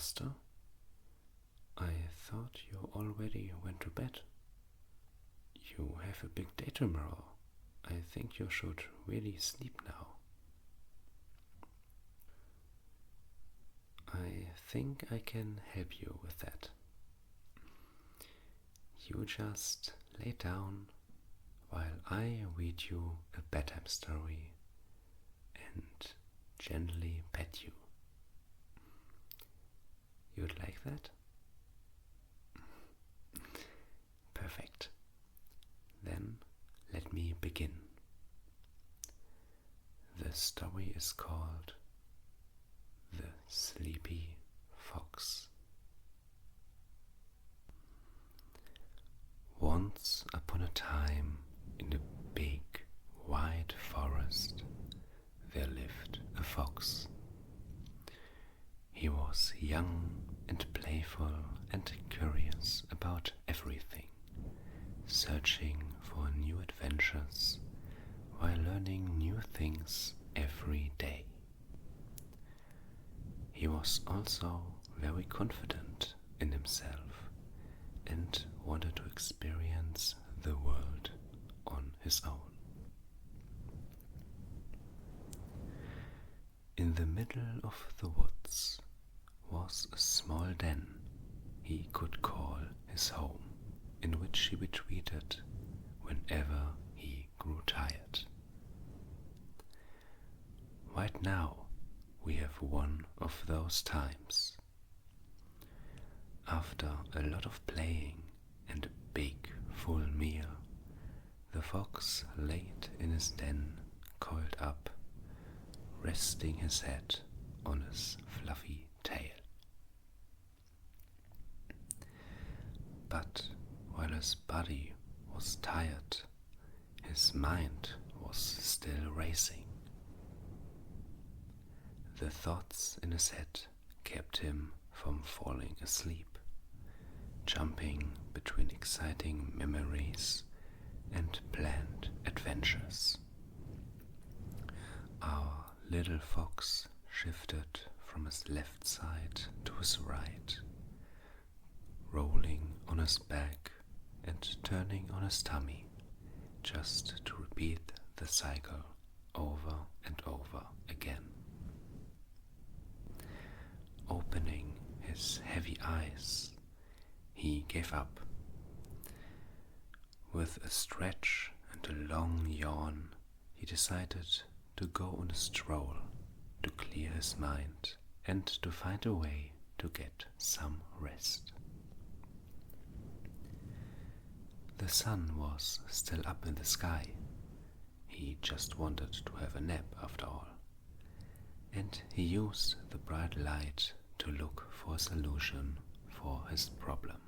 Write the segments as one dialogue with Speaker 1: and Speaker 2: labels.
Speaker 1: Master? I thought you already went to bed. You have a big day tomorrow. I think you should really sleep now. I think I can help you with that. You just lay down while I read you a bedtime story and gently pet you. You'd like that? Perfect. Then let me begin. The story is called The Sleepy Fox. Once upon a time, in a big, wide forest, there lived a fox. He was young and playful and curious about everything, searching for new adventures while learning new things every day. He was also very confident in himself and wanted to experience the world on his own. In the middle of the woods was a small den he could call his home, in which he retreated whenever he grew tired. Right now we have one of those times. After a lot of playing and a big full meal, the fox laid in his den, coiled up, resting his head on his fluffy tail. But while his body was tired, his mind was still racing. The thoughts in his head kept him from falling asleep, jumping between exciting memories and planned adventures. Our little fox shifted from his left side to his right, rolling on his back and turning on his tummy, just to repeat the cycle over and over again. Opening his heavy eyes, he gave up. With a stretch and a long yawn, he decided to go on a stroll to clear his mind and to find a way to get some rest. The sun was still up in the sky. He just wanted to have a nap after all, and he used the bright light to look for a solution for his problem.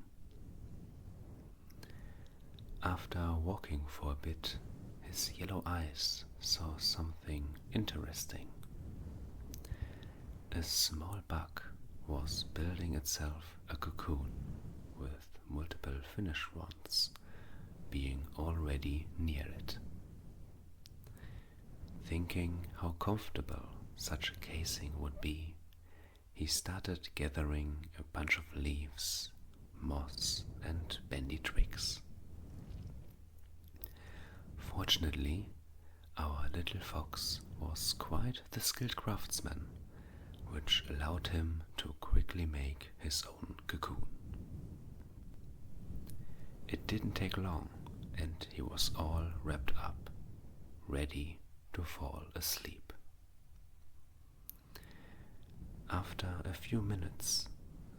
Speaker 1: After walking for a bit, his yellow eyes saw something interesting. A small bug was building itself a cocoon with multiple finished ones being already near it. Thinking how comfortable such a casing would be, he started gathering a bunch of leaves, moss and bendy twigs. Fortunately, our little fox was quite the skilled craftsman, which allowed him to quickly make his own cocoon. It didn't take long, and he was all wrapped up, ready to fall asleep. After a few minutes,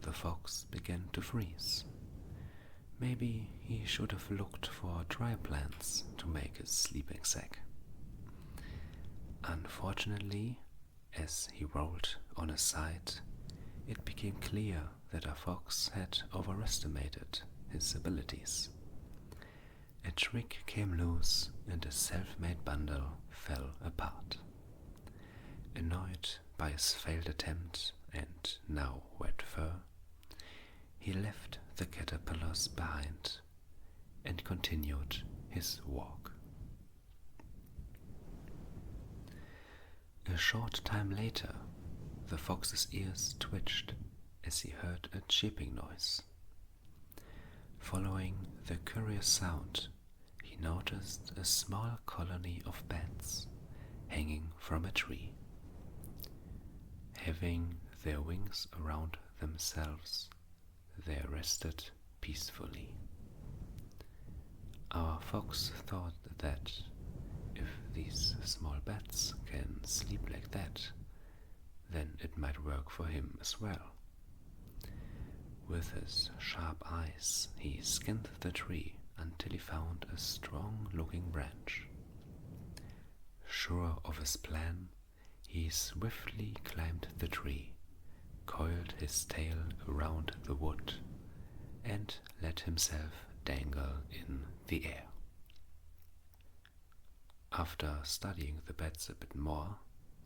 Speaker 1: the fox began to freeze. Maybe he should have looked for dry plants to make his sleeping sack. Unfortunately, as he rolled on his side, it became clear that our fox had overestimated his abilities. A twig came loose and a self-made bundle fell apart. Annoyed by his failed attempt and now wet fur, he left the caterpillars behind and continued his walk. A short time later, the fox's ears twitched as he heard a chirping noise. Following the curious sound, he noticed a small colony of bats hanging from a tree. Having their wings around themselves, they rested peacefully. Our fox thought that if these small bats can sleep like that, then it might work for him as well. With his sharp eyes, he scanned the tree until he found a strong-looking branch. Sure of his plan, he swiftly climbed the tree, coiled his tail around the wood, and let himself dangle in the air. After studying the bats a bit more,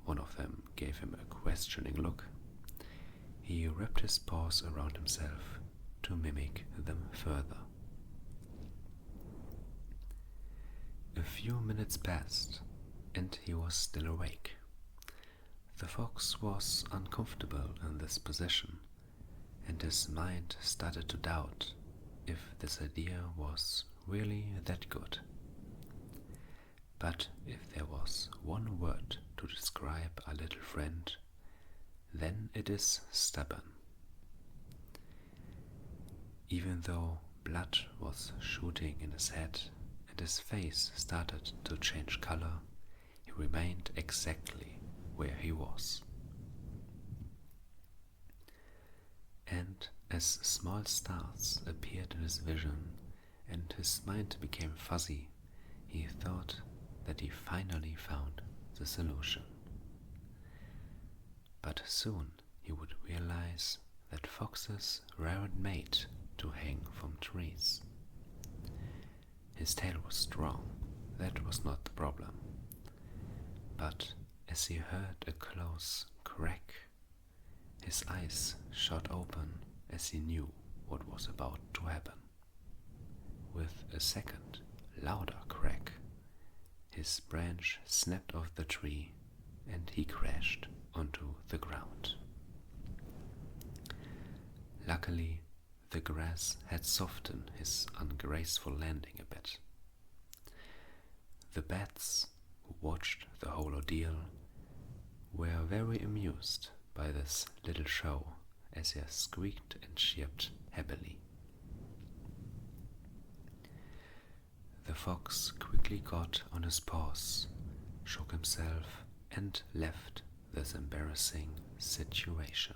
Speaker 1: one of them gave him a questioning look. He wrapped his paws around himself to mimic them further. A few minutes passed, and he was still awake. The fox was uncomfortable in this position, and his mind started to doubt if this idea was really that good. But if there was one word to describe our little friend, then it is stubborn. Even though blood was shooting in his head and his face started to change color, he remained exactly where he was. And as small stars appeared in his vision and his mind became fuzzy, he thought that he finally found the solution. But soon he would realize that foxes weren't made to hang from trees. His tail was strong, that was not the problem. But as he heard a close crack, his eyes shot open as he knew what was about to happen. With a second, louder crack, his branch snapped off the tree and he crashed onto the ground. Luckily, the grass had softened his ungraceful landing a bit. The bats, who watched the whole ordeal, were very amused by this little show as he squeaked and chirped happily. The fox quickly got on his paws, shook himself, and left this embarrassing situation.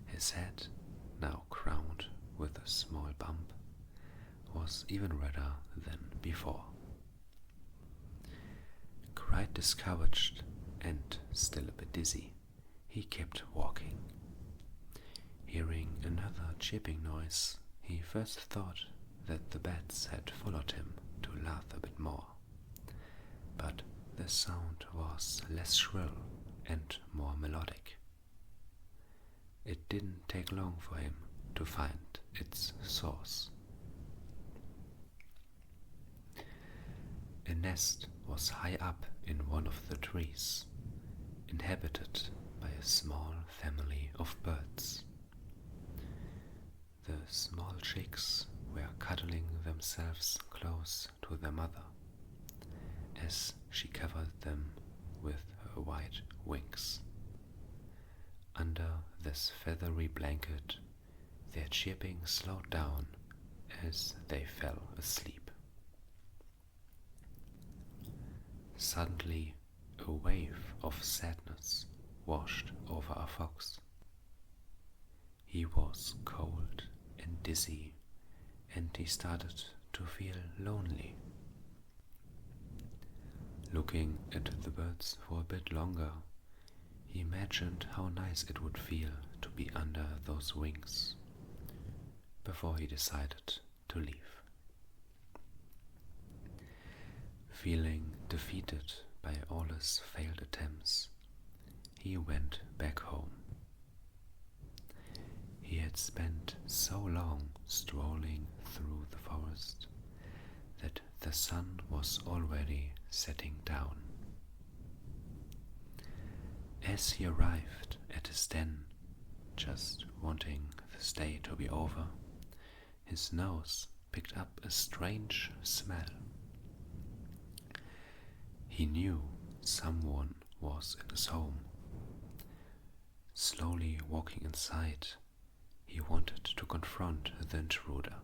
Speaker 1: His head, now crowned with a small bump, was even redder than before. Quite discouraged and still a bit dizzy, he kept walking. Hearing another chirping noise, he first thought that the bats had followed him to laugh a bit more. But the sound was less shrill and more melodic. It didn't take long for him to find its source. A nest was high up in one of the trees, inhabited by a small family of birds. The small chicks were cuddling themselves close to their mother, as she covered them with her white wings. Under this feathery blanket, their chirping slowed down as they fell asleep. Suddenly, a wave of sadness washed over our fox. He was cold and dizzy, and he started to feel lonely. Looking at the birds for a bit longer, he imagined how nice it would feel to be under those wings, before he decided to leave. Feeling defeated by all his failed attempts, he went back home. He had spent so long strolling through the forest that the sun was already setting down. As he arrived at his den, Just wanting this day to be over, his nose picked up a strange smell. He knew someone was in his home. Slowly walking inside, he wanted to confront the intruder,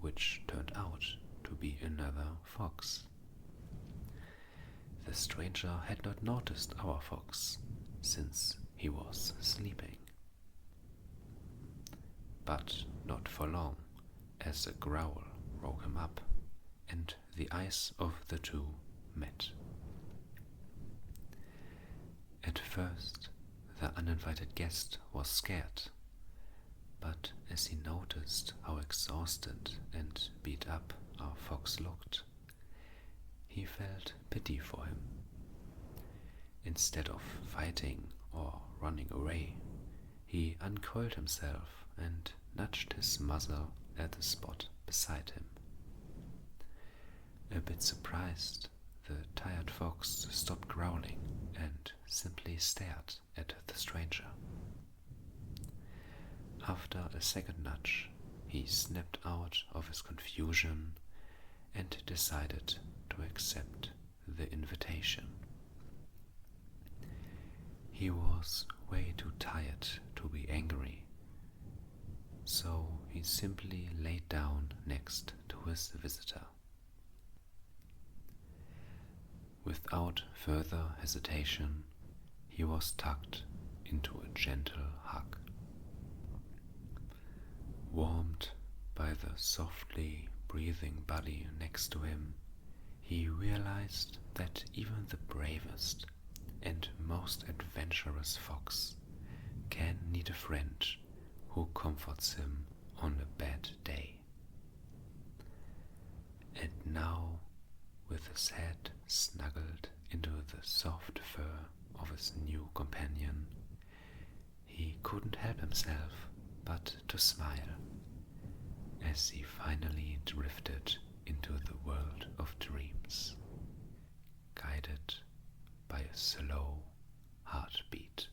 Speaker 1: which turned out to be another fox. The stranger had not noticed our fox, since he was sleeping. But not for long, as a growl woke him up, and the eyes of the two met. At first, the uninvited guest was scared, but as he noticed how exhausted and beat up our fox looked, he felt pity for him. Instead of fighting or running away, he uncoiled himself and nudged his muzzle at the spot beside him. A bit surprised, the tired fox stopped growling and simply stared at the stranger. After a second nudge, he snapped out of his confusion and decided to accept the invitation. He was way too tired to be angry, so he simply laid down next to his visitor. Without further hesitation, he was tucked into a gentle hug. Warmed by the softly breathing body next to him, he realized that even the bravest and most adventurous fox can need a friend who comforts him on a bad day. And now, with his head snuggled into the soft fur of his new companion, he couldn't help himself but to smile as he finally drifted into the world of dreams, guided by a slow heartbeat.